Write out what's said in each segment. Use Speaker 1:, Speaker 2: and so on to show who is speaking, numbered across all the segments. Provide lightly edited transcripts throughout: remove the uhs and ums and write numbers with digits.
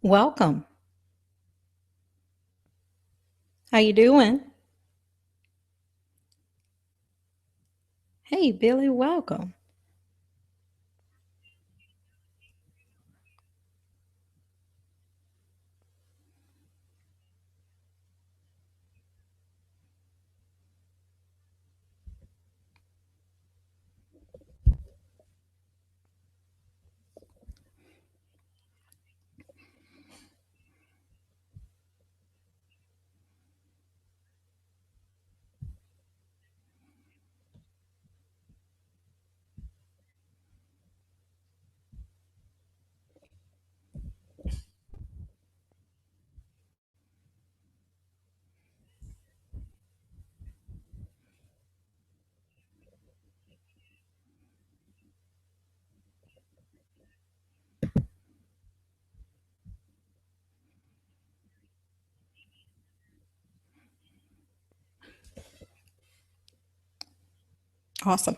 Speaker 1: Welcome. How you doing? Hey, Billy, welcome. Awesome.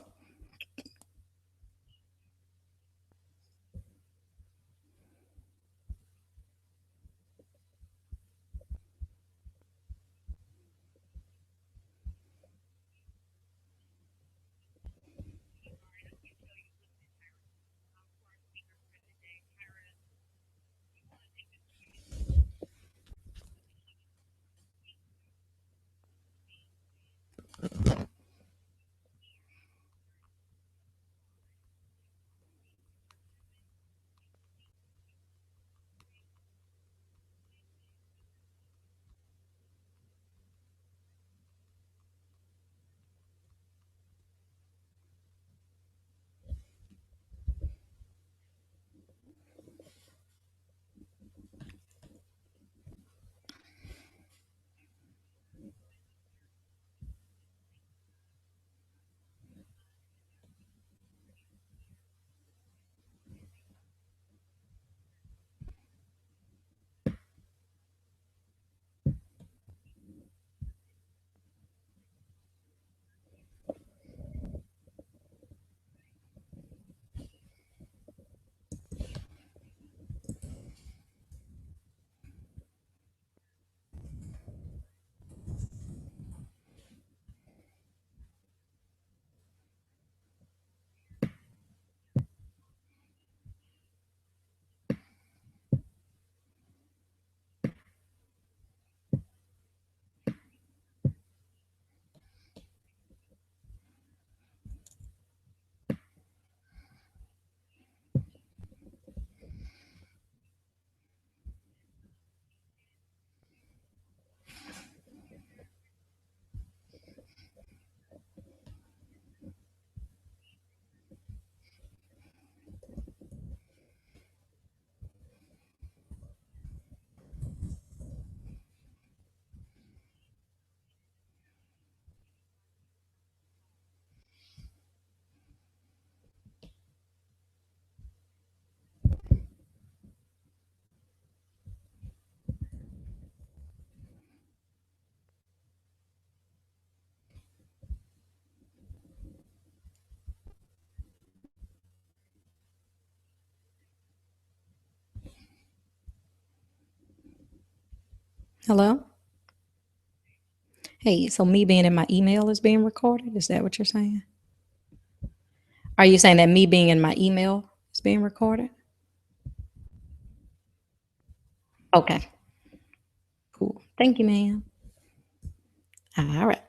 Speaker 1: Hello? Hey, so me being in my email is being recorded? Is that what you're saying? Are you saying that me being in my email is being recorded? Okay, cool. Thank you, ma'am. All right.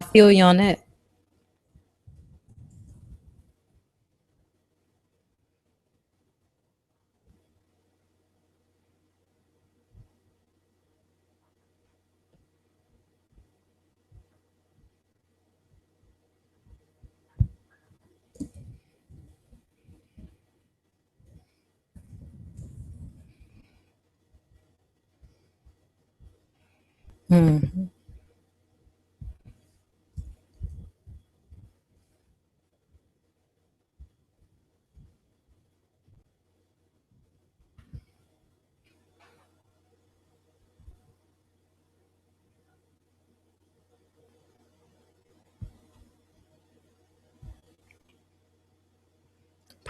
Speaker 1: I feel you on that. Mm.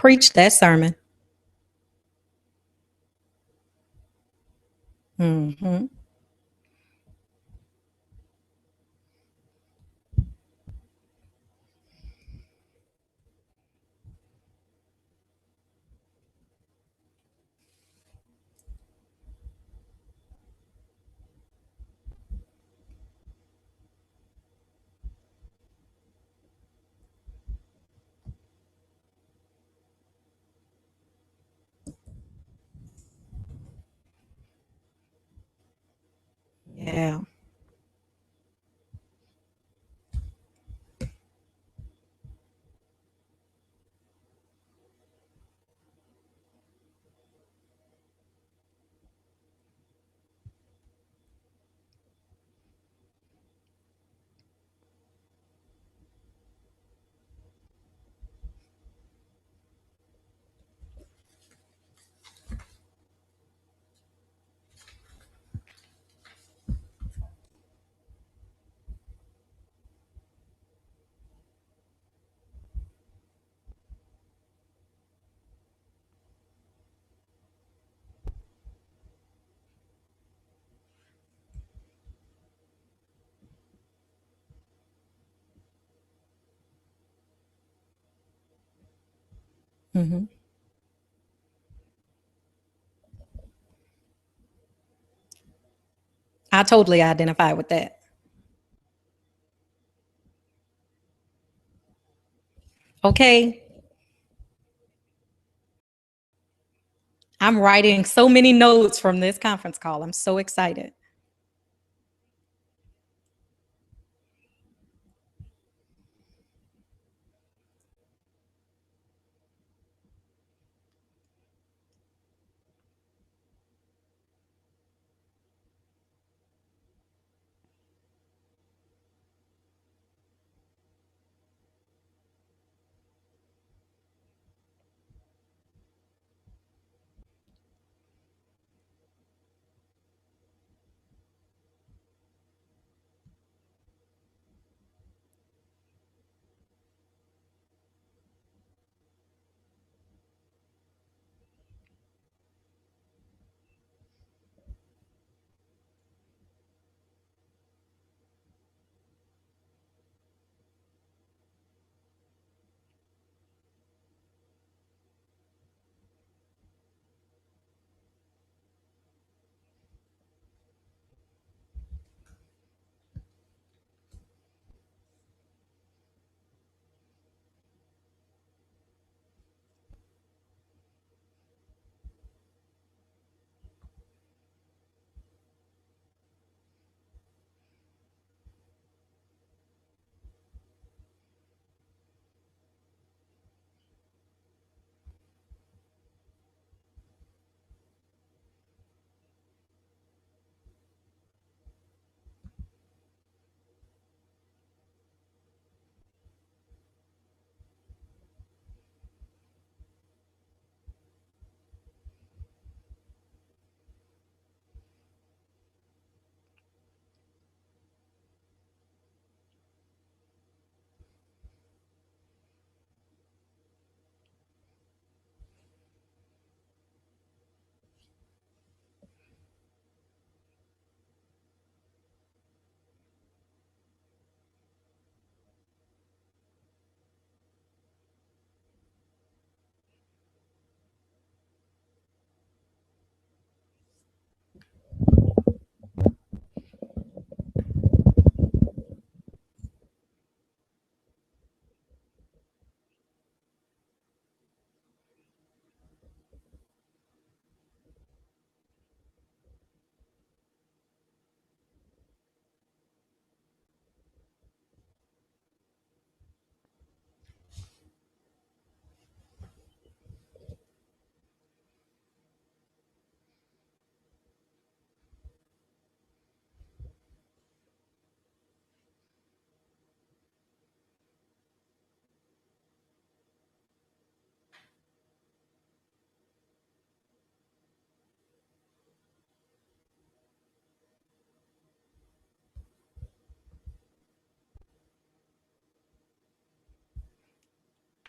Speaker 1: Preach that sermon. Hmm. Yeah. Hmm. I totally identify with that. Okay. I'm writing so many notes from this conference call. I'm so excited.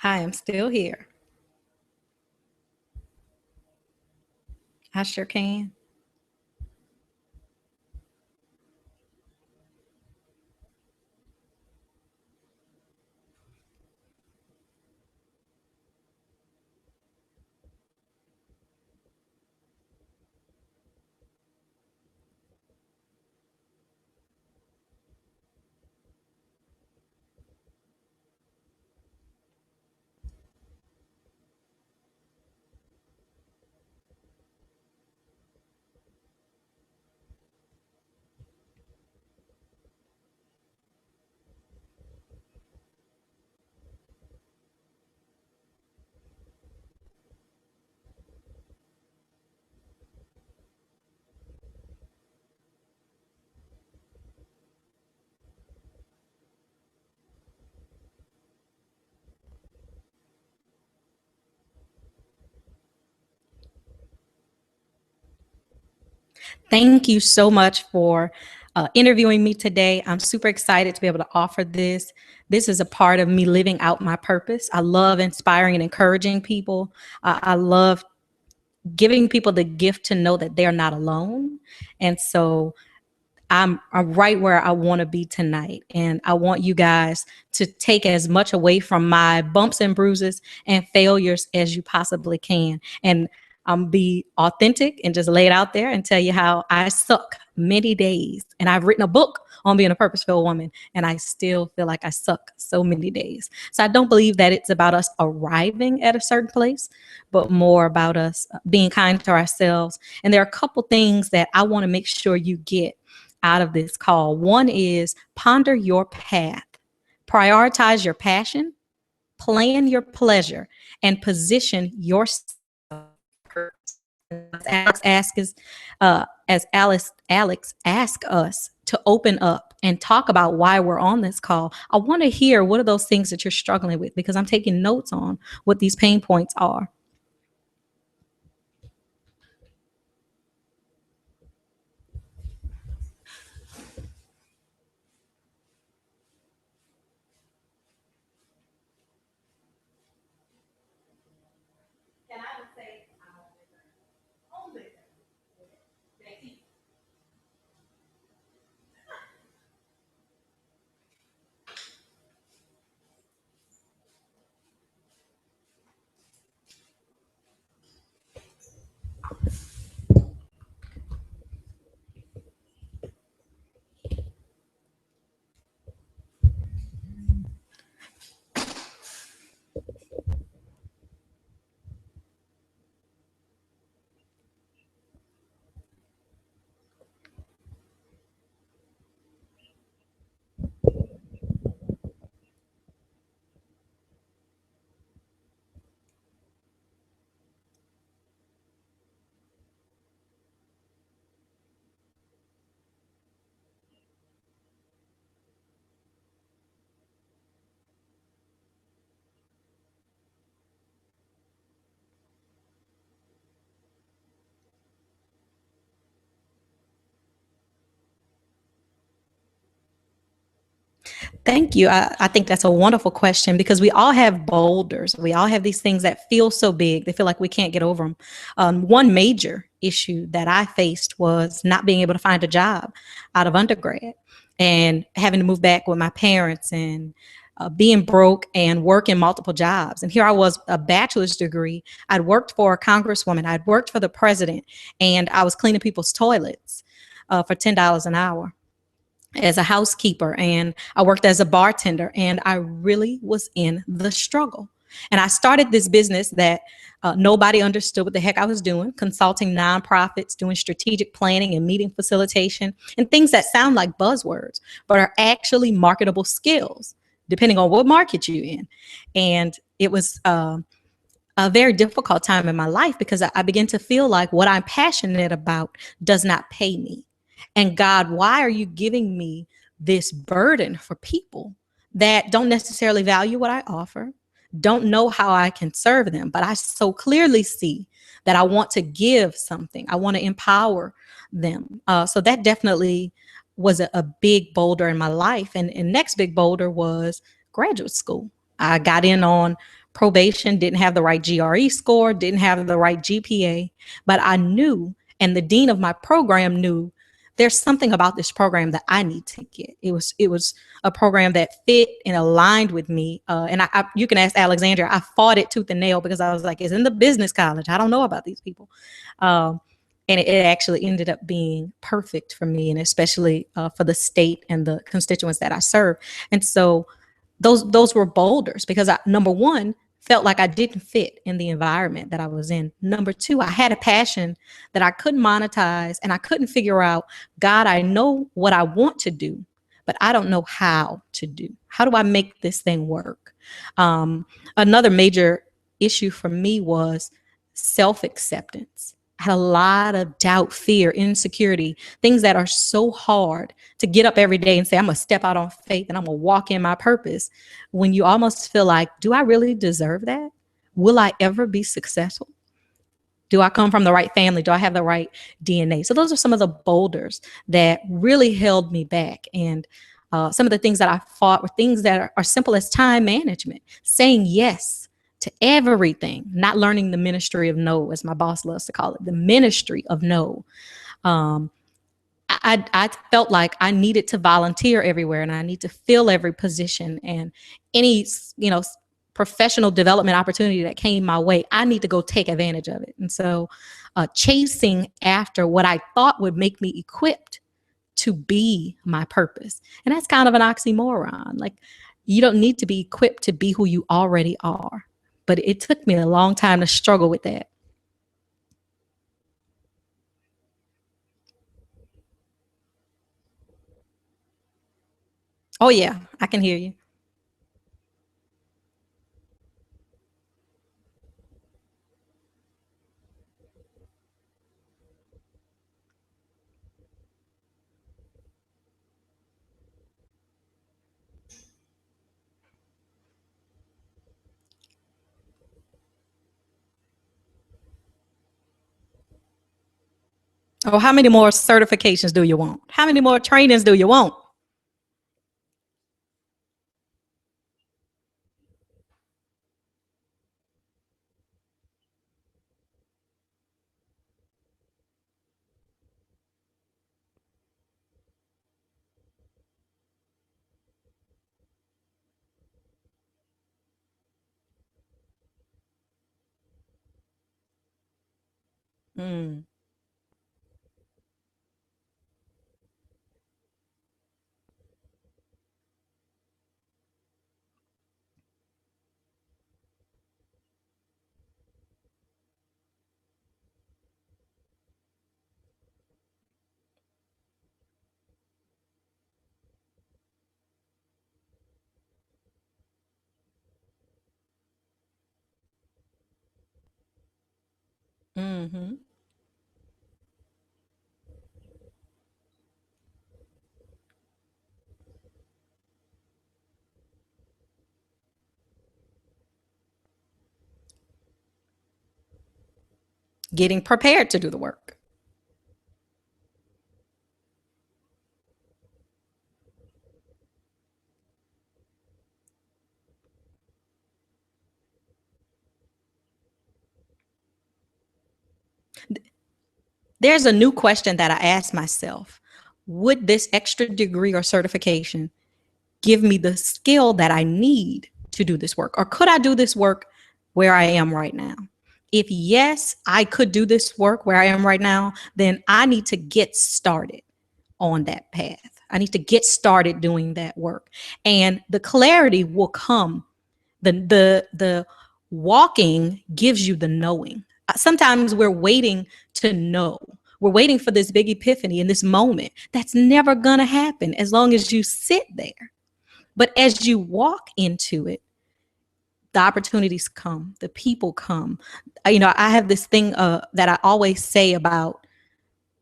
Speaker 1: I am still here. I sure can. Thank you so much for interviewing me today. I'm super excited to be able to offer this. This is a part of me living out my purpose. I love inspiring and encouraging people. I love giving people the gift to know that they're not alone. And so I'm right where I want to be tonight. And I want you guys to take as much away from my bumps and bruises and failures as you possibly can. And be authentic and just lay it out there and tell you how I suck many days. And I've written a book on being a purposeful woman, and I still feel like I suck so many days. So I don't believe that it's about us arriving at a certain place, but more about us being kind to ourselves. And there are a couple things that I want to make sure you get out of this call. One is ponder your path, prioritize your passion, plan your pleasure, and position yourself. Alex asks, as Alex asked us to open up and talk about why we're on this call. I want to hear what are those things that you're struggling with, because I'm taking notes on what these pain points are. Thank you. I think that's a wonderful question, because we all have boulders. We all have these things that feel so big, they feel like we can't get over them. One major issue that I faced was not being able to find a job out of undergrad and having to move back with my parents, and being broke and working multiple jobs. And here I was, a bachelor's degree. I'd worked for a congresswoman, I'd worked for the president, and I was cleaning people's toilets for $10 an hour as a housekeeper, and I worked as a bartender, and I really was in the struggle. And I started this business that nobody understood what the heck I was doing, consulting nonprofits, doing strategic planning and meeting facilitation, and things that sound like buzzwords, but are actually marketable skills, depending on what market you're in. And it was a very difficult time in my life, because I began to feel like what I'm passionate about does not pay me. And God, why are you giving me this burden for people that don't necessarily value what I offer, don't know how I can serve them? But I so clearly see that I want to give something. I want to empower them. So that definitely was a big boulder in my life. And next big boulder was graduate school. I got in on probation, didn't have the right GRE score, didn't have the right GPA, but I knew, and the dean of my program knew, there's something about this program that I need to get. It was a program that fit and aligned with me. And you can ask Alexandria, I fought it tooth and nail because I was like, it's in the business college. I don't know about these people. And it actually ended up being perfect for me, and especially for the state and the constituents that I serve. And so those were boulders because number one, felt like I didn't fit in the environment that I was in. Number two, I had a passion that I couldn't monetize, and I couldn't figure out, God, I know what I want to do, but I don't know how to do. How do I make this thing work? Another major issue for me was self-acceptance. I had a lot of doubt, fear, insecurity, things that are so hard to get up every day and say, I'm going to step out on faith and I'm going to walk in my purpose. When you almost feel like, do I really deserve that? Will I ever be successful? Do I come from the right family? Do I have the right DNA? So those are some of the boulders that really held me back. And some of the things that I fought were things that are simple as time management, saying yes to everything, not learning the ministry of no, as my boss loves to call it, the ministry of no. I felt like I needed to volunteer everywhere, and I need to fill every position, and any, professional development opportunity that came my way, I need to go take advantage of it. And so chasing after what I thought would make me equipped to be my purpose. And that's kind of an oxymoron. Like, you don't need to be equipped to be who you already are. But it took me a long time to struggle with that. Oh, yeah, I can hear you. Oh, how many more certifications do you want? How many more trainings do you want? Mm. Mm-hmm. Getting prepared to do the work. There's a new question that I ask myself. Would this extra degree or certification give me the skill that I need to do this work? Or could I do this work where I am right now? If yes, I could do this work where I am right now, then I need to get started on that path. I need to get started doing that work. And the clarity will come. The walking gives you the knowing. Sometimes we're waiting to know. We're waiting for this big epiphany in this moment. That's never going to happen as long as you sit there. But as you walk into it, the opportunities come, the people come. I have this thing that I always say about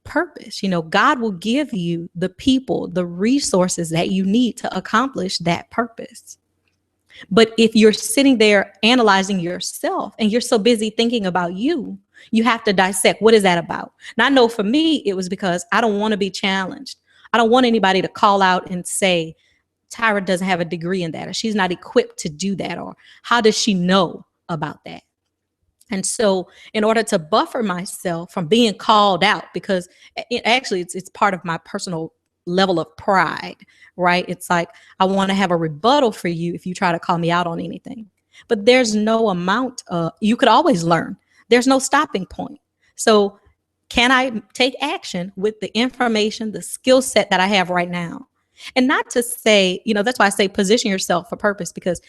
Speaker 1: purpose. God will give you the people, the resources that you need to accomplish that purpose. But if you're sitting there analyzing yourself and you're so busy thinking about you, you have to dissect, what is that about? And I know for me, it was because I don't want to be challenged. I don't want anybody to call out and say, Tyra doesn't have a degree in that, or she's not equipped to do that, or how does she know about that? And so in order to buffer myself from being called out, because it's part of my personal level of pride, right? It's like, I want to have a rebuttal for you if you try to call me out on anything. But there's no amount of, you could always learn. There's no stopping point. So can I take action with the information, the skill set that I have right now? And not to say, that's why I say position yourself for purpose, because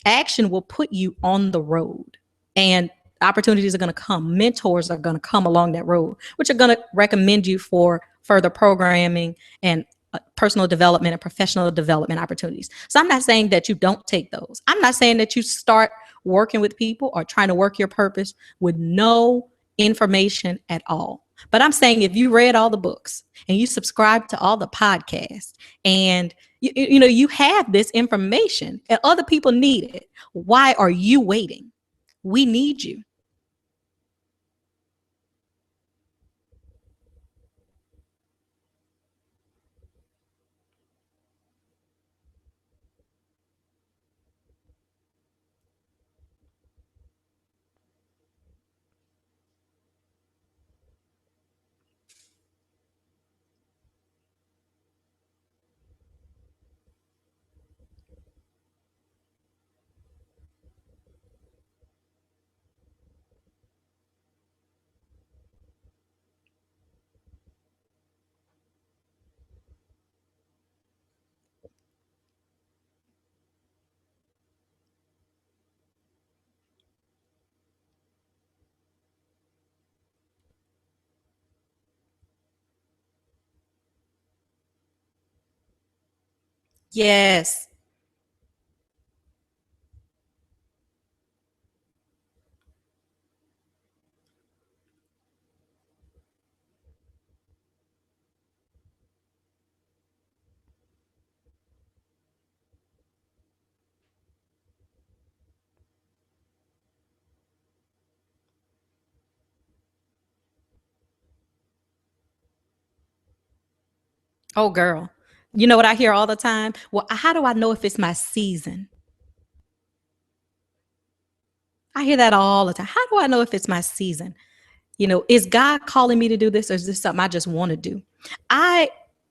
Speaker 1: action will put you on the road, and opportunities are going to come. Mentors are going to come along that road, which are going to recommend you for further programming and personal development and professional development opportunities. So I'm not saying that you don't take those. I'm not saying that you start working with people or trying to work your purpose with no information at all. But I'm saying, if you read all the books and you subscribe to all the podcasts, and you have this information and other people need it, why are you waiting? We need you. Yes. Oh, girl. You know what I hear all the time? Well, how do I know if it's my season? I hear that all the time. How do I know if it's my season? Is God calling me to do this, or is this something I just want to do? I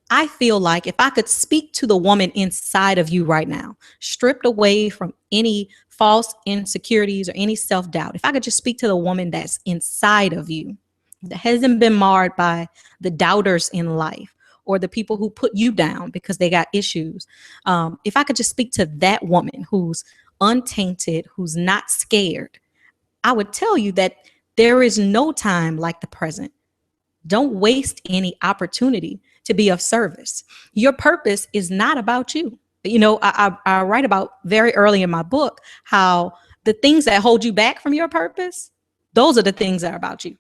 Speaker 1: I feel like if I could speak to the woman inside of you right now, stripped away from any false insecurities or any self-doubt, if I could just speak to the woman that's inside of you, that hasn't been marred by the doubters in life or the people who put you down because they got issues. If I could just speak to that woman who's untainted, who's not scared, I would tell you that there is no time like the present. Don't waste any opportunity to be of service. Your purpose is not about you. I write about very early in my book how the things that hold you back from your purpose, those are the things that are about you,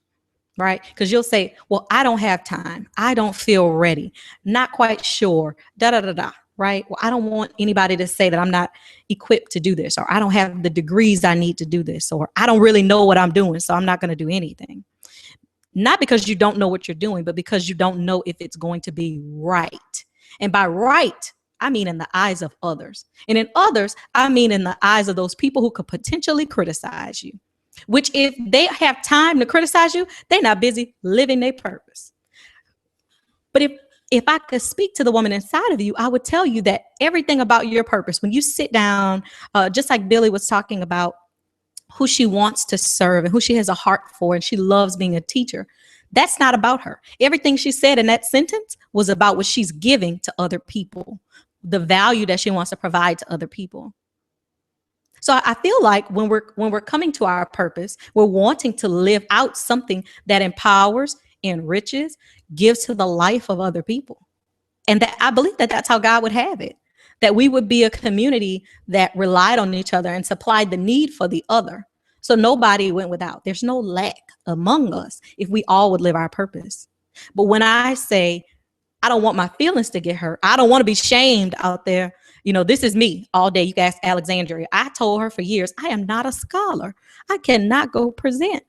Speaker 1: right? Because you'll say, well, I don't have time. I don't feel ready. Not quite sure. Da da da da. Right. Well, I don't want anybody to say that I'm not equipped to do this, or I don't have the degrees I need to do this, or I don't really know what I'm doing, so I'm not going to do anything. Not because you don't know what you're doing, but because you don't know if it's going to be right. And by right, I mean in the eyes of others. And in others, I mean in the eyes of those people who could potentially criticize you, which if they have time to criticize you, they're not busy living their purpose. But if I could speak to the woman inside of you, I would tell you that everything about your purpose, when you sit down, just like Billy was talking about, who she wants to serve and who she has a heart for, and she loves being a teacher. That's not about her. Everything she said in that sentence was about what she's giving to other people, the value that she wants to provide to other people. So I feel like when we're coming to our purpose, we're wanting to live out something that empowers, enriches, gives to the life of other people. And that I believe that that's how God would have it, that we would be a community that relied on each other and supplied the need for the other. So nobody went without. There's no lack among us if we all would live our purpose. But when I say, I don't want my feelings to get hurt, I don't want to be shamed out there. This is me all day. You can ask Alexandria. I told her for years, I am not a scholar. I cannot go present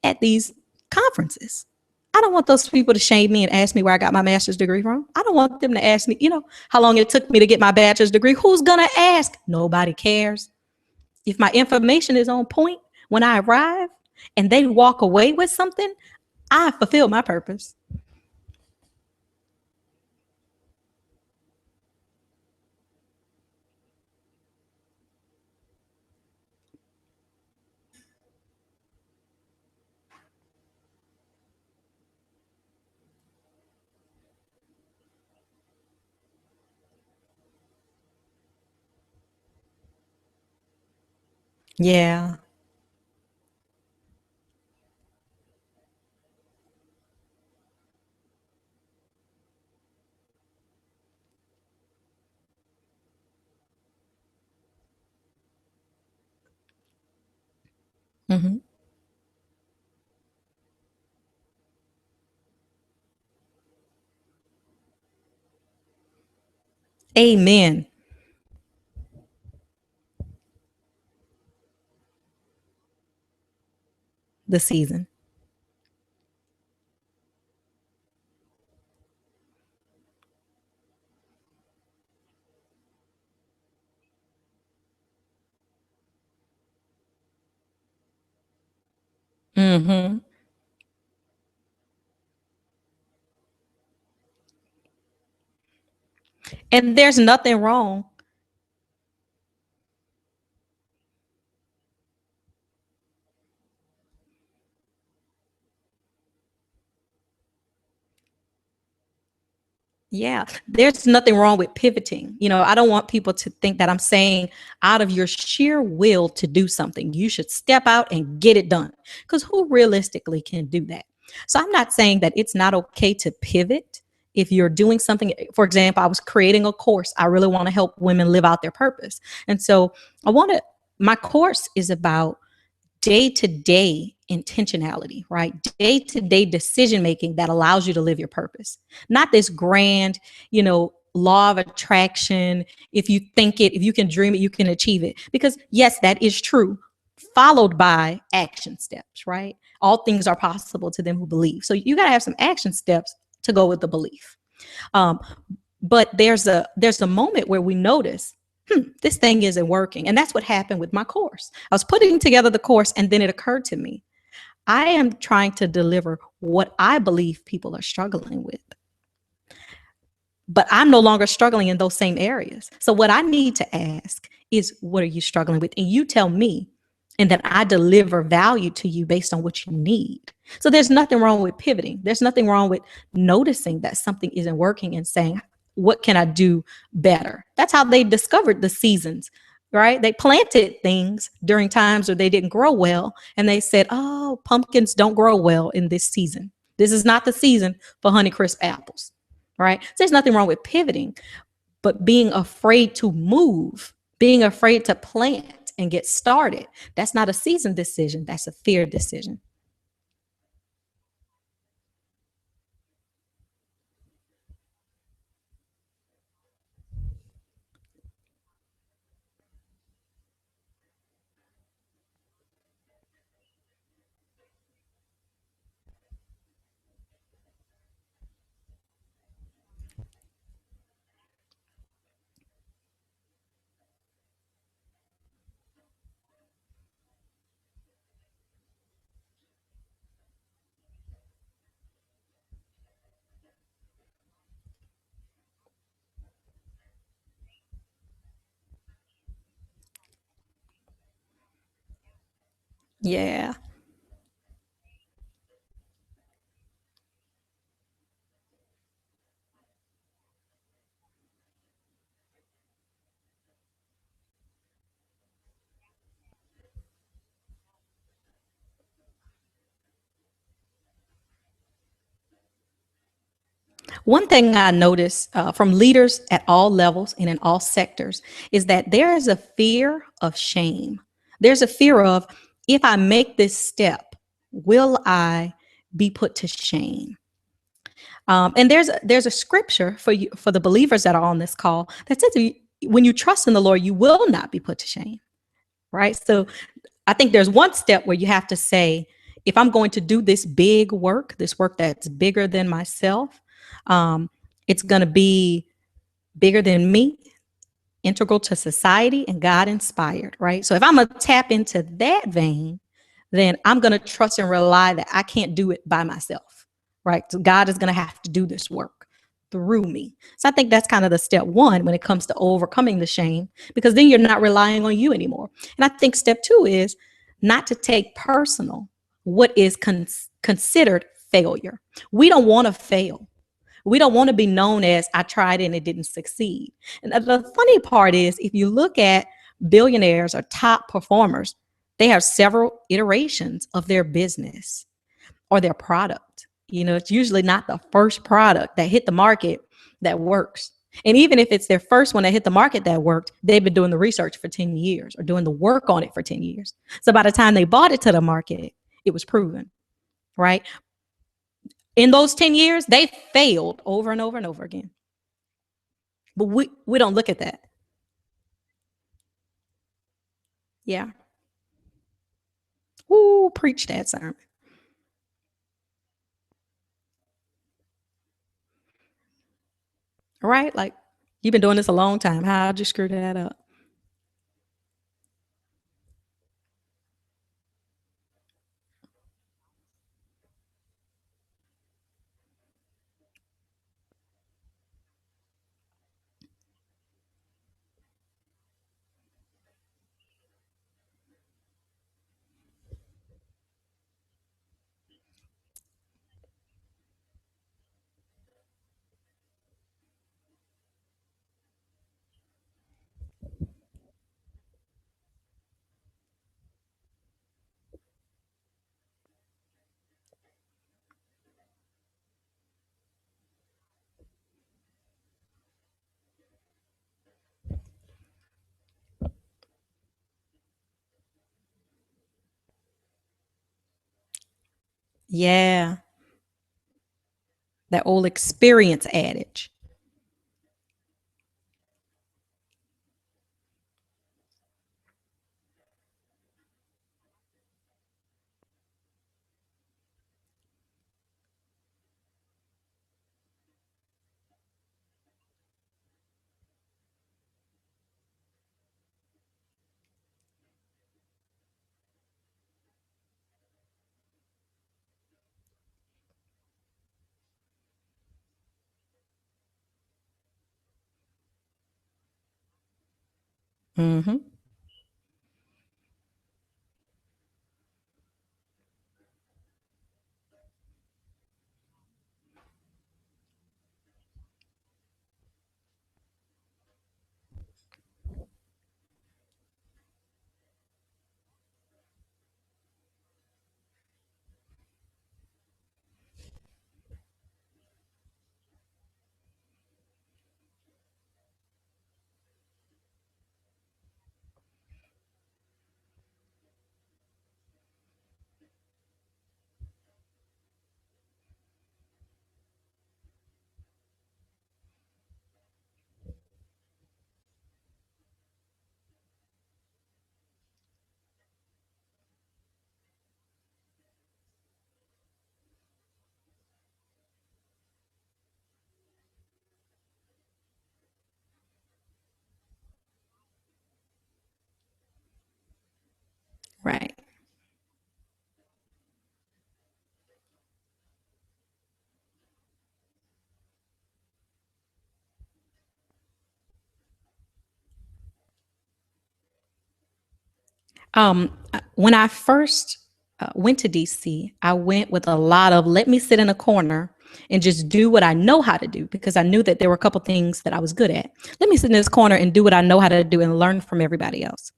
Speaker 1: at these conferences. I don't want those people to shame me and ask me where I got my master's degree from. I don't want them to ask me, how long it took me to get my bachelor's degree. Who's going to ask? Nobody cares. If my information is on point when I arrive and they walk away with something, I fulfill my purpose. Yeah. Mm-hmm. Amen. The season. Mm-hmm. And there's nothing wrong. Yeah, there's nothing wrong with pivoting. I don't want people to think that I'm saying out of your sheer will to do something, you should step out and get it done. Because who realistically can do that? So I'm not saying that it's not okay to pivot if you're doing something. For example, I was creating a course. I really want to help women live out their purpose. And so my course is about day to day intentionality, right? Day to day decision making that allows you to live your purpose. Not this grand, law of attraction. If you think it, if you can dream it, you can achieve it. Because yes, that is true, followed by action steps, right? All things are possible to them who believe. So you got to have some action steps to go with the belief. Um, but there's a moment where we notice this thing isn't working. And that's what happened with my course. I was putting together the course and then it occurred to me, I am trying to deliver what I believe people are struggling with. But I'm no longer struggling in those same areas. So what I need to ask is, what are you struggling with? And you tell me, and then I deliver value to you based on what you need. So there's nothing wrong with pivoting. There's nothing wrong with noticing that something isn't working and saying, what can I do better? That's how they discovered the seasons, right? They planted things during times where they didn't grow well. And they said, oh, pumpkins don't grow well in this season. This is not the season for Honeycrisp apples, right? So there's nothing wrong with pivoting, but being afraid to move, being afraid to plant and get started, that's not a season decision. That's a fear decision. Yeah. One thing I notice from leaders at all levels and in all sectors is that there is a fear of shame. There's a fear of, if I make this step, will I be put to shame? And there's a scripture for you, for the believers that are on this call, that says, when you trust in the Lord, you will not be put to shame, right? So I think there's one step where you have to say, if I'm going to do this big work, this work that's bigger than myself, um, it's going to be bigger than me, integral to society, and God inspired, right? So if I'm going to tap into that vein, then I'm going to trust and rely that I can't do it by myself, right? So God is going to have to do this work through me. So I think that's kind of the step one when it comes to overcoming the shame, because then you're not relying on you anymore. And I think step two is not to take personal what is considered failure. We don't want to fail. We don't want to be known as I tried and it didn't succeed. And the funny part is, if you look at billionaires or top performers, they have several iterations of their business or their product. You know, it's usually not the first product that hit the market that works. And even if it's their first one that hit the market that worked, they've been doing the research for 10 years or doing the work on it for 10 years. So by the time they bought it to the market, it was proven, right? In those 10 years, they failed over and over and over again. But we don't look at that. Yeah. Ooh, preach that sermon. Right? Like, you've been doing this a long time. How'd you screw that up? Yeah. That old experience adage. Mm-hmm. Right. When I first went to DC, I went with a lot of let me sit in a corner and just do what I know how to do, because I knew that there were a couple things that I was good at. Let me sit in this corner and do what I know how to do and learn from everybody else.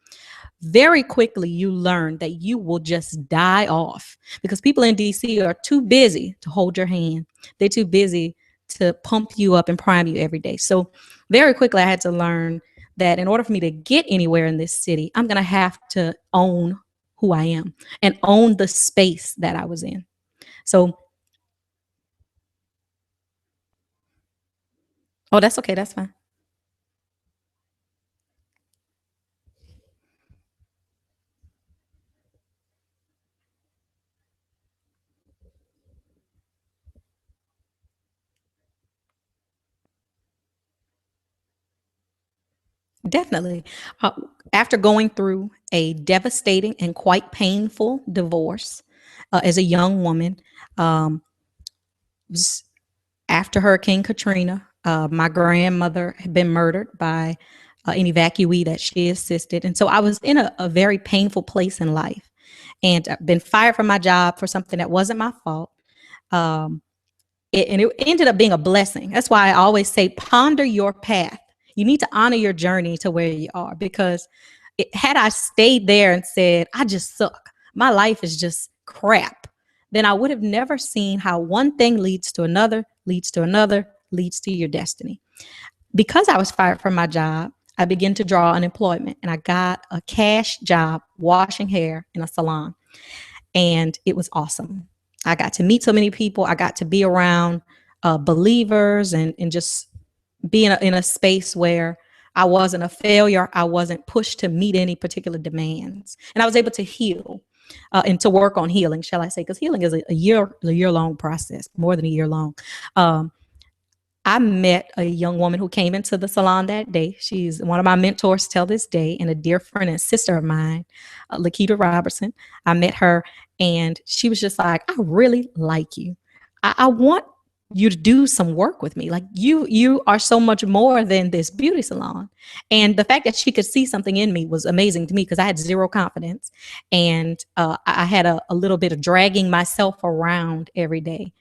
Speaker 1: Very quickly you learn that you will just die off because people in DC are too busy to hold your hand. They're too busy to pump you up and prime you every day. So very quickly I had to learn that in order for me to get anywhere in this city, I'm going to have to own who I am and own the space that I was in. So, oh, that's okay. That's fine. definitely. Uh, After going through a devastating and quite painful divorce as a young woman, um, was after Hurricane Katrina, my grandmother had been murdered by an evacuee that she assisted. And so I was in a very painful place in life, and I've been fired from my job for something that wasn't my fault. Um, and it ended up being a blessing. That's why I always say, ponder your path. You need to honor your journey to where you are, because had I stayed there and said, I just suck, my life is just crap, then I would have never seen how one thing leads to another, leads to another, leads to your destiny. Because I was fired from my job, I began to draw unemployment, and I got a cash job washing hair in a salon. And it was awesome. I got to meet so many people. I got to be around believers, and just be in a space where I wasn't a failure. I wasn't pushed to meet any particular demands. And I was able to heal and to work on healing, shall I say, because healing is a year long process, more than a year long. Um, I met a young woman who came into the salon that day. She's one of my mentors till this day, and a dear friend and sister of mine, Lakita Robertson. I met her, and she was just like, I really like you. I want you to do some work with me. Like, you are so much more than this beauty salon. And the fact that she could see something in me was amazing to me, because I had zero confidence, and I had a little bit of dragging myself around every day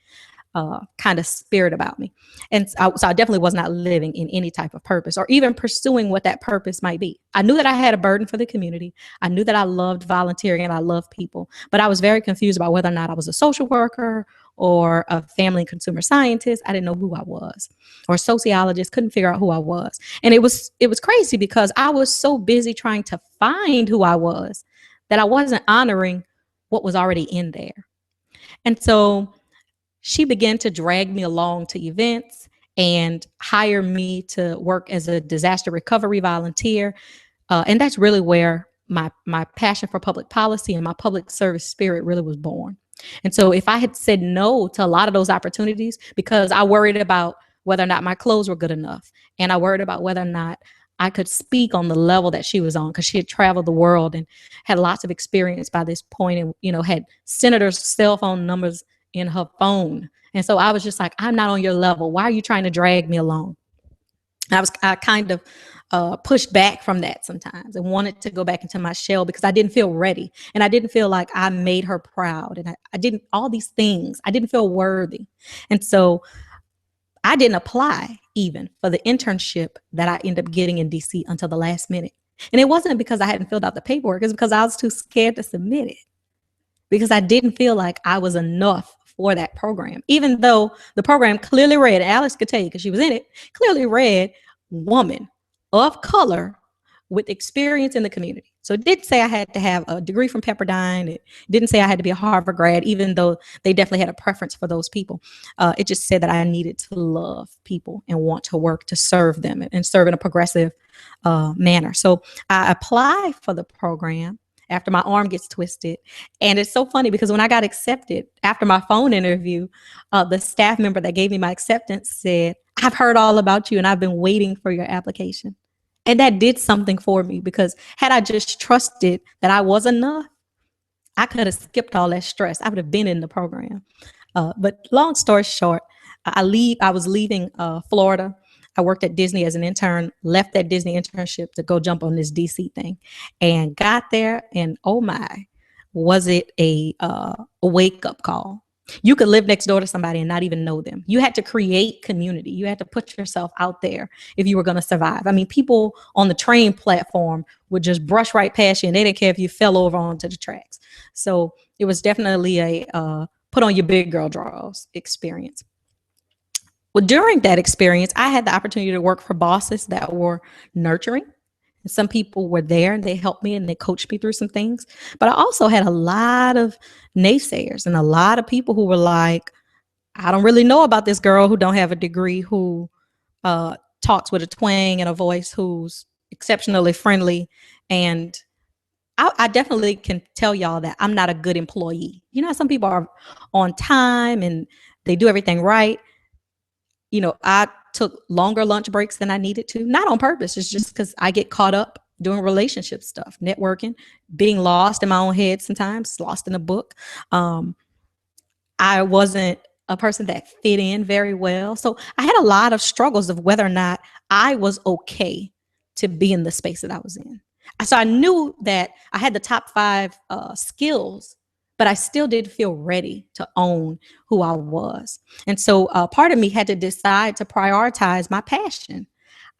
Speaker 1: kind of spirit about me. And so I definitely was not living in any type of purpose, or even pursuing what that purpose might be. I knew that I had a burden for the community. I knew that I loved volunteering and I loved people, but I was very confused about whether or not I was a social worker or a family and consumer scientist. I didn't know who I was, or a sociologist. Couldn't figure out who I was. And it was crazy, because I was so busy trying to find who I was that I wasn't honoring what was already in there. And so she began to drag me along to events and hire me to work as a disaster recovery volunteer. And that's really where my passion for public policy and my public service spirit really was born. And so if I had said no to a lot of those opportunities, because I worried about whether or not my clothes were good enough, and I worried about whether or not I could speak on the level that she was on, because she had traveled the world and had lots of experience by this point, and had senators' cell phone numbers in her phone. And so I was just like, I'm not on your level. Why are you trying to drag me along? I kind of pushed back from that sometimes, and wanted to go back into my shell, because I didn't feel ready, and I didn't feel like I made her proud, and I didn't, all these things, I didn't feel worthy. And so I didn't apply even for the internship that I ended up getting in DC until the last minute. And it wasn't because I hadn't filled out the paperwork. It's because I was too scared to submit it, because I didn't feel like I was enough for that program, even though the program clearly read, Alex could tell you because she was in it, clearly read woman of color with experience in the community. So it didn't say I had to have a degree from Pepperdine. It didn't say I had to be a Harvard grad, even though they definitely had a preference for those people. It just said that I needed to love people and want to work to serve them, and serve in a progressive manner. So I applied for the program after my arm gets twisted. And it's so funny, because when I got accepted after my phone interview, the staff member that gave me my acceptance said, I've heard all about you and I've been waiting for your application. And that did something for me, because had I just trusted that I was enough, I could have skipped all that stress. I would have been in the program. But long story short, I was leaving Florida. I worked at Disney as an intern, left that Disney internship to go jump on this DC thing, and got there. And oh my, was it a wake up call? You could live next door to somebody and not even know them. You had to create community. You had to put yourself out there if you were going to survive. I mean, people on the train platform would just brush right past you, and they didn't care if you fell over onto the tracks. So it was definitely a put on your big girl drawers experience. Well, during that experience, I had the opportunity to work for bosses that were nurturing. And some people were there and they helped me and they coached me through some things. But I also had a lot of naysayers and a lot of people who were like, I don't really know about this girl who don't have a degree, who talks with a twang and a voice, who's exceptionally friendly. And I definitely can tell y'all that I'm not a good employee. Some people are on time and they do everything right. I took longer lunch breaks than I needed to, not on purpose. It's just because I get caught up doing relationship stuff, networking, being lost in my own head sometimes, lost in a book. Um, I wasn't a person that fit in very well. So I had a lot of struggles of whether or not I was okay to be in the space that I was in. So I knew that I had the top five skills, but I still didn't feel ready to own who I was. And so part of me had to decide to prioritize my passion.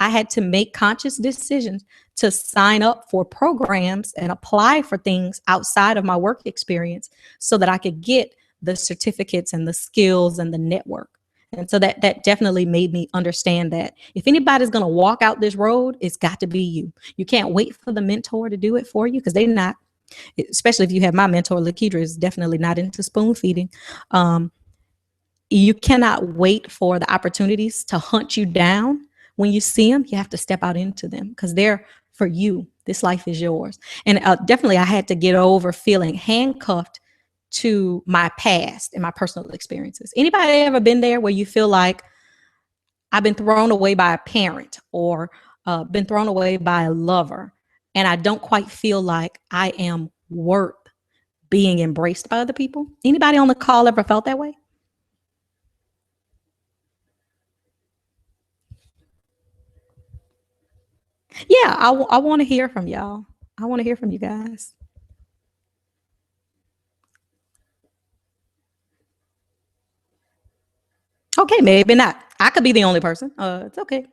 Speaker 1: I had to make conscious decisions to sign up for programs and apply for things outside of my work experience so that I could get the certificates and the skills and the network. And so that definitely made me understand that if anybody's going to walk out this road, it's got to be you. You can't wait for the mentor to do it for you because they're not, especially if you have my mentor, Lakidra is definitely not into spoon feeding. You cannot wait for the opportunities to hunt you down. When you see them, you have to step out into them because they're for you. This life is yours. And definitely I had to get over feeling handcuffed to my past and my personal experiences. Anybody ever been there where you feel like I've been thrown away by a parent or been thrown away by a lover, and I don't quite feel like I am worth being embraced by other people? Anybody on the call ever felt that way? Yeah, I want to hear from y'all. I want to hear from you guys. Okay, maybe not. I could be the only person. It's okay.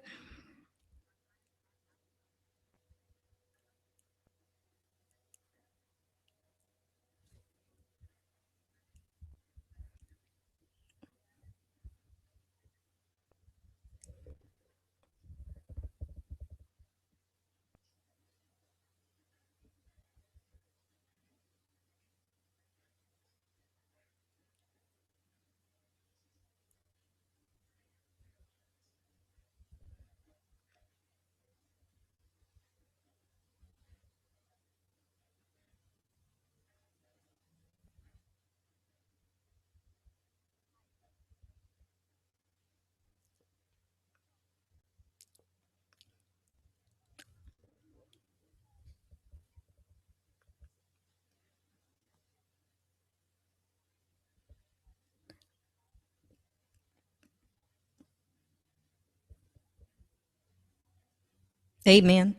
Speaker 1: Amen.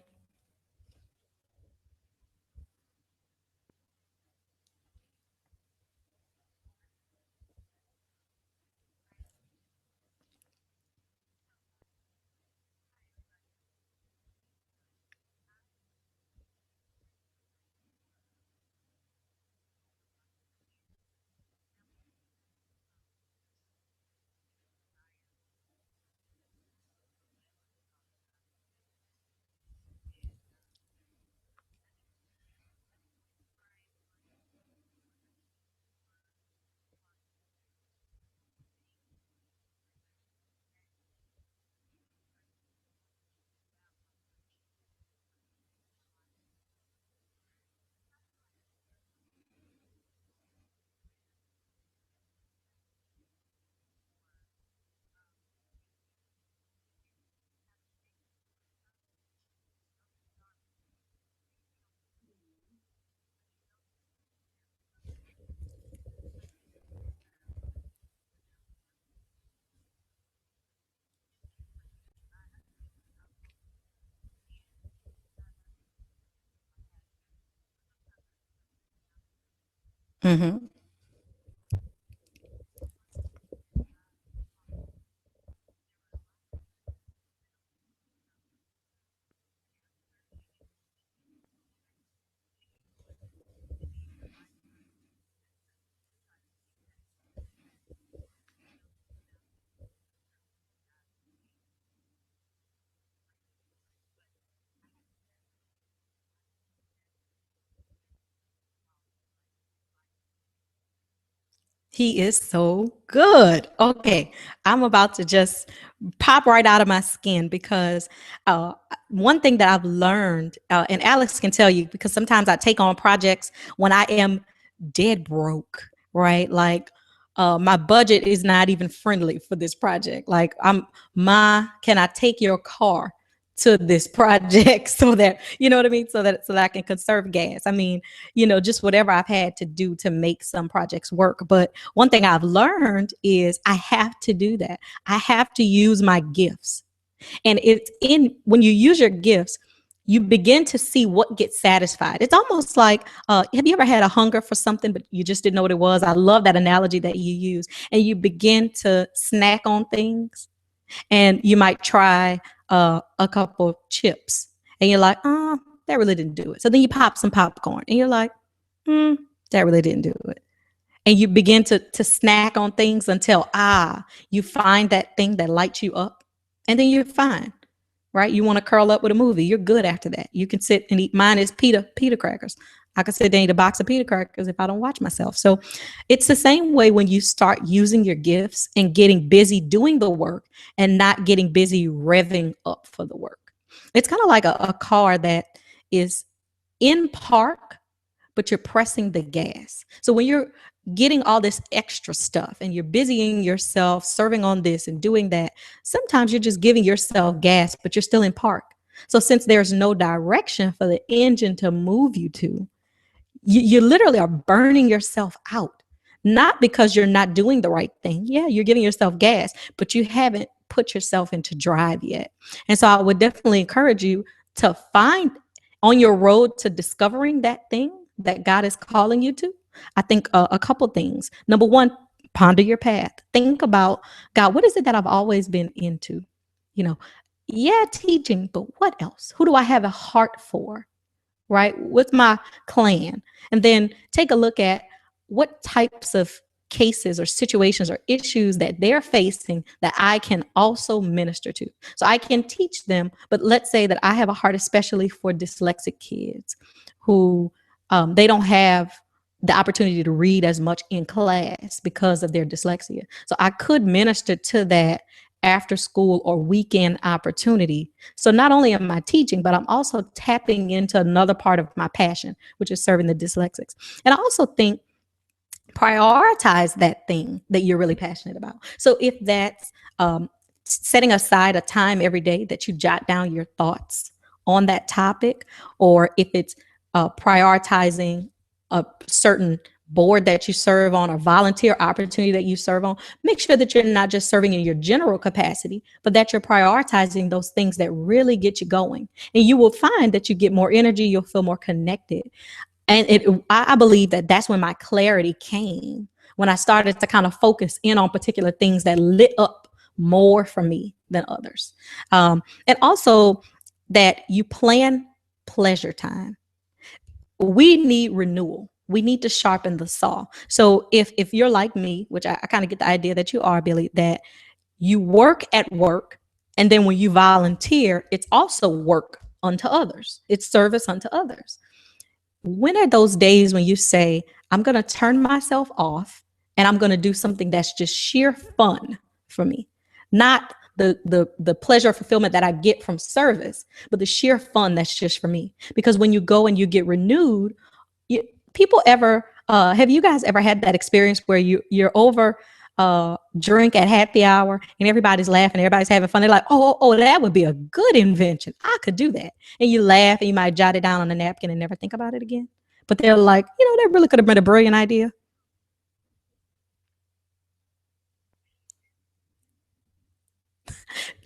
Speaker 1: Hmm. He is so good. Okay, I'm about to just pop right out of my skin because uh, one thing that I've learned, and Alex can tell you, because sometimes I take on projects when I am dead broke, right? Like my budget is not even friendly for this project. Like, can I take your car to this project so that, you know what I mean? So that I can conserve gas. I mean, just whatever I've had to do to make some projects work. But one thing I've learned is I have to do that. I have to use my gifts. And when you use your gifts, you begin to see what gets satisfied. It's almost like, have you ever had a hunger for something, but you just didn't know what it was? I love that analogy that you use. And you begin to snack on things, and you might try a couple of chips, and you're like, oh, that really didn't do it. So then you pop some popcorn, and you're like, that really didn't do it. And you begin to snack on things until you find that thing that lights you up, and then you're fine. Right? You want to curl up with a movie. You're good after that. You can sit and eat. Mine is pita crackers. I can sit there and eat a box of pita crackers if I don't watch myself. So it's the same way when you start using your gifts and getting busy doing the work and not getting busy revving up for the work. It's kind of like a car that is in park, but you're pressing the gas. So when you're getting all this extra stuff and you're busying yourself, serving on this and doing that, sometimes you're just giving yourself gas, but you're still in park. So since there's no direction for the engine to move you to, you literally are burning yourself out, not because you're not doing the right thing. Yeah, you're giving yourself gas, but you haven't put yourself into drive yet. And so I would definitely encourage you to find on your road to discovering that thing that God is calling you to. I think a couple things. Number one, ponder your path. Think about, God, what is it that I've always been into? Yeah, teaching, but what else? Who do I have a heart for? Right? What's my clan? And then take a look at what types of cases or situations or issues that they're facing that I can also minister to. So I can teach them, but let's say that I have a heart especially for dyslexic kids who they don't have the opportunity to read as much in class because of their dyslexia. So I could minister to that after school or weekend opportunity. So not only am I teaching, but I'm also tapping into another part of my passion, which is serving the dyslexics. And I also think prioritize that thing that you're really passionate about. So if that's setting aside a time every day that you jot down your thoughts on that topic, or if it's prioritizing a certain board that you serve on or volunteer opportunity that you serve on, make sure that you're not just serving in your general capacity, but that you're prioritizing those things that really get you going. And you will find that you get more energy, you'll feel more connected. And I believe that that's when my clarity came, when I started to kind of focus in on particular things that lit up more for me than others. And also that you plan pleasure time. We need renewal. We need to sharpen the saw. So if you're like me, which I kind of get the idea that you are, Billy, that you work at work, and then when you volunteer, it's also work unto others. It's service unto others. When are those days when you say, I'm going to turn myself off and I'm going to do something that's just sheer fun for me? Not the pleasure or fulfillment that I get from service, but the sheer fun that's just for me. Because when you go and you get renewed, have you guys ever had that experience where you're over drink at happy hour and everybody's laughing, everybody's having fun? They're like, oh, that would be a good invention. I could do that. And you laugh and you might jot it down on a napkin and never think about it again. But they're like, that really could have been a brilliant idea.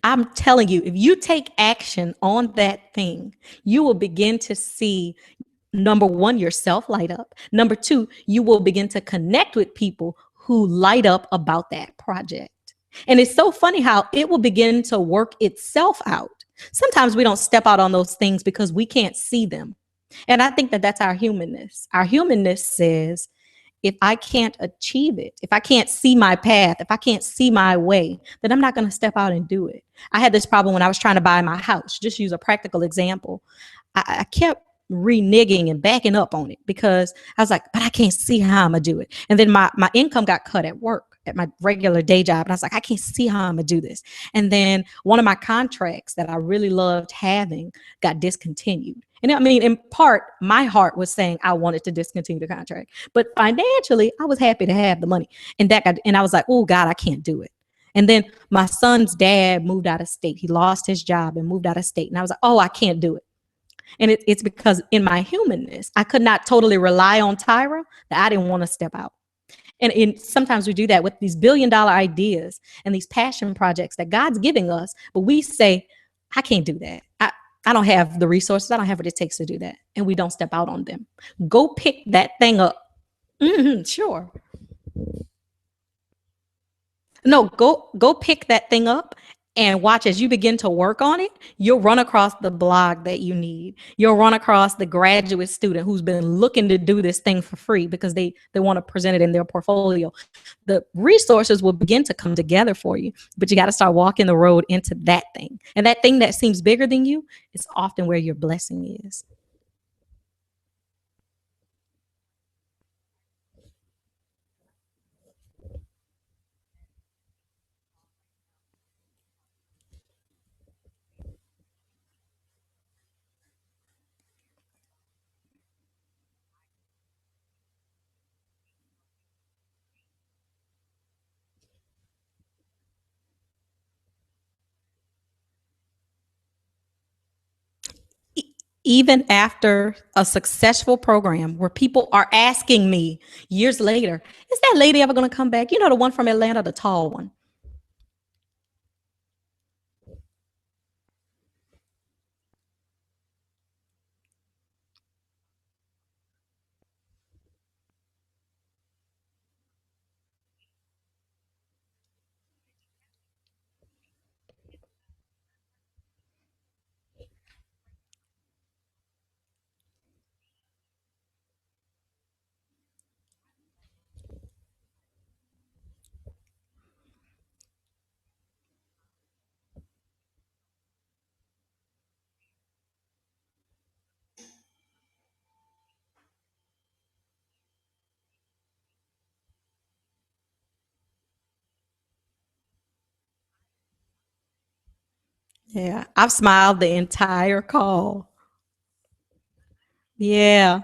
Speaker 1: I'm telling you, if you take action on that thing, you will begin to see, number one, yourself light up. Number two, you will begin to connect with people who light up about that project. And it's so funny how it will begin to work itself out. Sometimes we don't step out on those things because we can't see them. And I think that that's our humanness. Our humanness says, if I can't achieve it, if I can't see my path, if I can't see my way, then I'm not going to step out and do it. I had this problem when I was trying to buy my house. Just use a practical example. I kept reneging and backing up on it because I was like, but I can't see how I'm going to do it. And then my income got cut at work. at my regular day job. And I was like, I can't see how I'm gonna do this. And then one of my contracts that I really loved having got discontinued. And I mean, in part, my heart was saying I wanted to discontinue the contract, but financially, I was happy to have the money. And I was like, oh God, I can't do it. And then my son's dad moved out of state. He lost his job and moved out of state. And I was like, oh, I can't do it. And it's because in my humanness, I could not totally rely on Tyra that I didn't want to step out. And sometimes we do that with these $1 billion ideas and these passion projects that God's giving us, but we say, I can't do that. I don't have the resources. I don't have what it takes to do that. And we don't step out on them. Go pick that thing up. Sure. No, go pick that thing up and watch as you begin to work on it. You'll run across the blog that you need. You'll run across the graduate student who's been looking to do this thing for free because they want to present it in their portfolio. The resources will begin to come together for you, but you got to start walking the road into that thing. And that thing that seems bigger than you is often where your blessing is. Even after a successful program where people are asking me years later, is that lady ever going to come back? You know, the one from Atlanta, the tall one. Yeah, I've smiled the entire call. Yeah.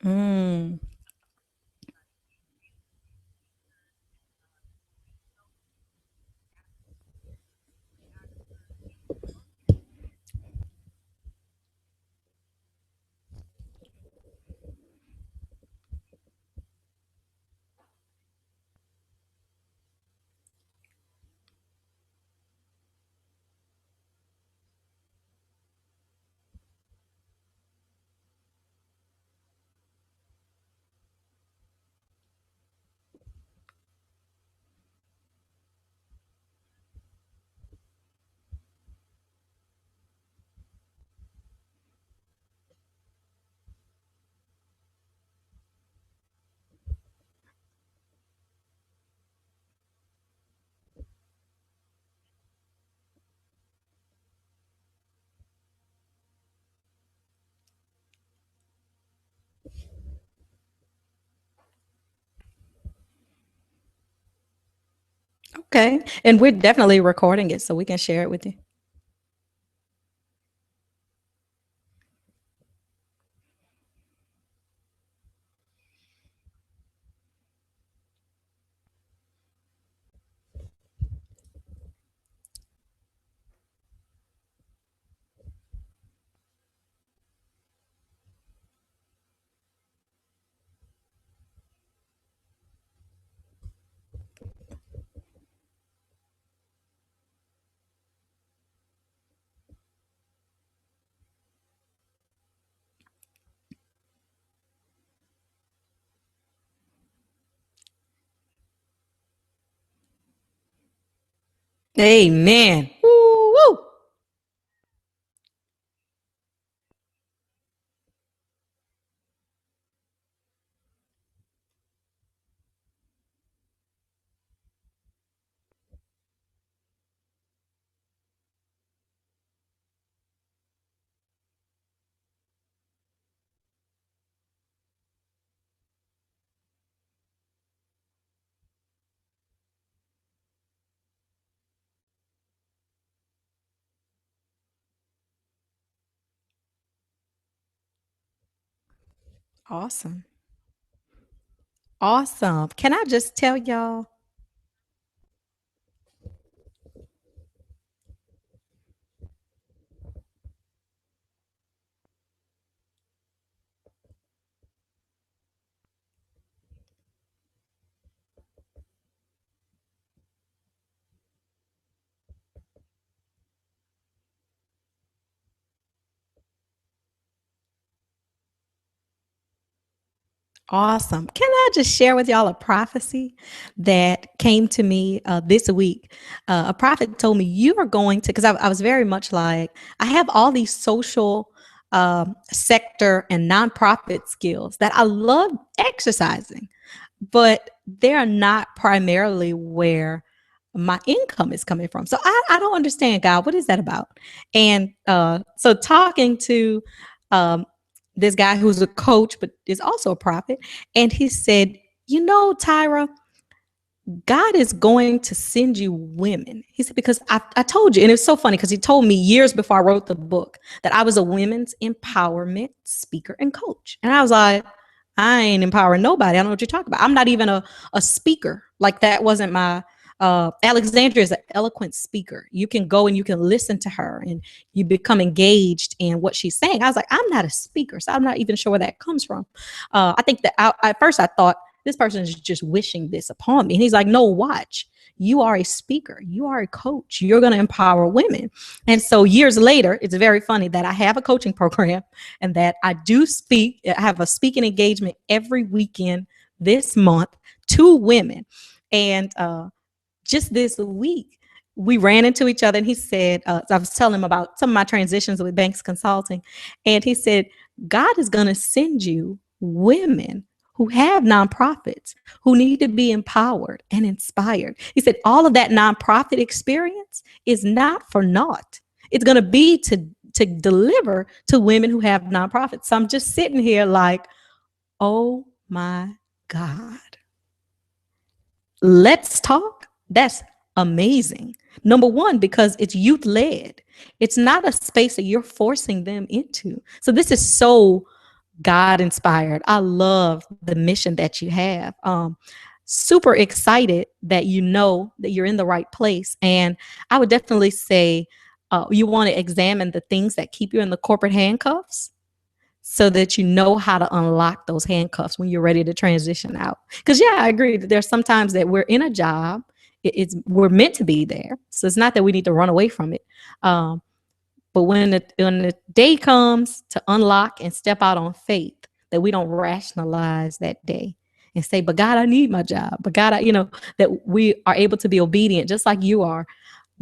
Speaker 1: Mm. Okay. And we're definitely recording it so we can share it with you. Amen. Woo, woo. Awesome. Awesome. Can I just tell y'all? Awesome. Can I just share with y'all a prophecy that came to me this week? A prophet told me, you are going to, because I was very much like, I have all these social sector and nonprofit skills that I love exercising, but they're not primarily where my income is coming from. So I don't understand, God, what is that about? And so talking to um, this guy who's a coach, but is also a prophet, and he said, you know, Tyra, God is going to send you women. He said, because I told you, and it's so funny because he told me years before I wrote the book that I was a women's empowerment speaker and coach. And I was like, I ain't empowering nobody. I don't know what you're talking about. I'm not even a speaker. Like that wasn't my Alexandria is an eloquent speaker. You can go and you can listen to her and you become engaged in what she's saying. I was like, I'm not a speaker, so I'm not even sure where that comes from. I think that at first I thought this person is just wishing this upon me. And he's like, no, watch. You are a speaker. You are a coach. You're going to empower women. And so years later, it's very funny that I have a coaching program and that I do speak. I have a speaking engagement every weekend this month to women. And just this week, we ran into each other and he said, I was telling him about some of my transitions with Banks Consulting. And he said, God is going to send you women who have nonprofits who need to be empowered and inspired. He said, all of that nonprofit experience is not for naught. It's going to be to deliver to women who have nonprofits. So I'm just sitting here like, oh my God. Let's talk. That's amazing. Number one, because it's youth led. It's not a space that you're forcing them into. So this is so God inspired. I love the mission that you have. Super excited that you know that you're in the right place. And I would definitely say you want to examine the things that keep you in the corporate handcuffs so that you know how to unlock those handcuffs when you're ready to transition out. Because yeah, I agree that there's sometimes that we're in a job, we're meant to be there, so it's not that we need to run away from it. But when the day comes to unlock and step out on faith, that we don't rationalize that day and say, "But God, I need my job." But God, that we are able to be obedient, just like you are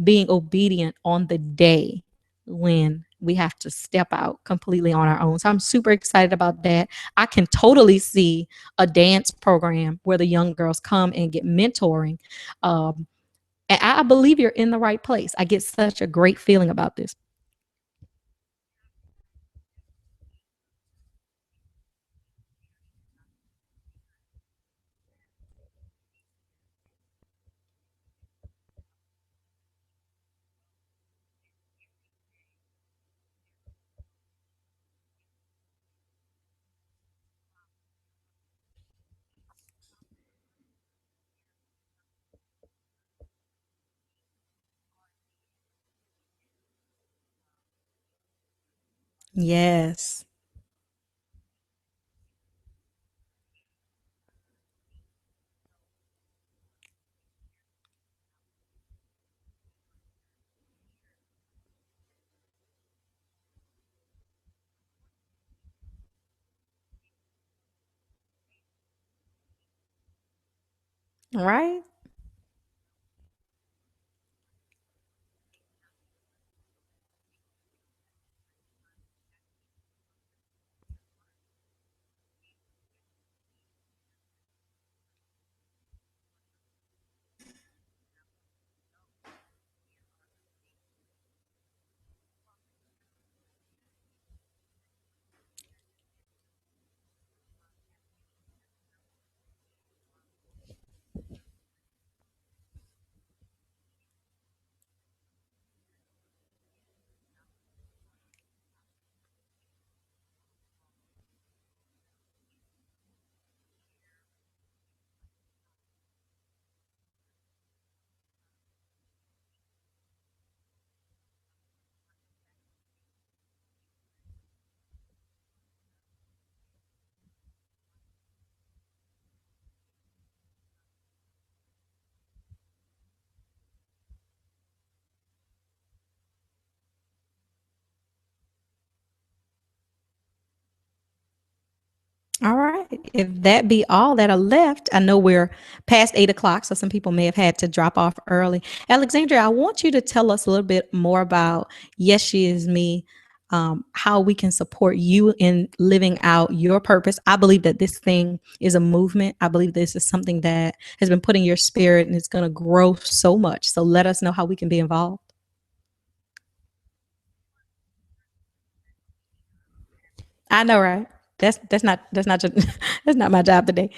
Speaker 1: being obedient on the day when we have to step out completely on our own. So I'm super excited about that. I can totally see a dance program where the young girls come and get mentoring. And I believe you're in the right place. I get such a great feeling about this. Yes. Right. All right. If that be all that are left, I know we're past 8 o'clock, so some people may have had to drop off early. Alexandria, I want you to tell us a little bit more about Yes, She Is Me, how we can support you in living out your purpose. I believe that this thing is a movement. I believe this is something that has been put in your spirit and it's going to grow so much. So let us know how we can be involved. I know, right? That's not that's not your, that's not my job today.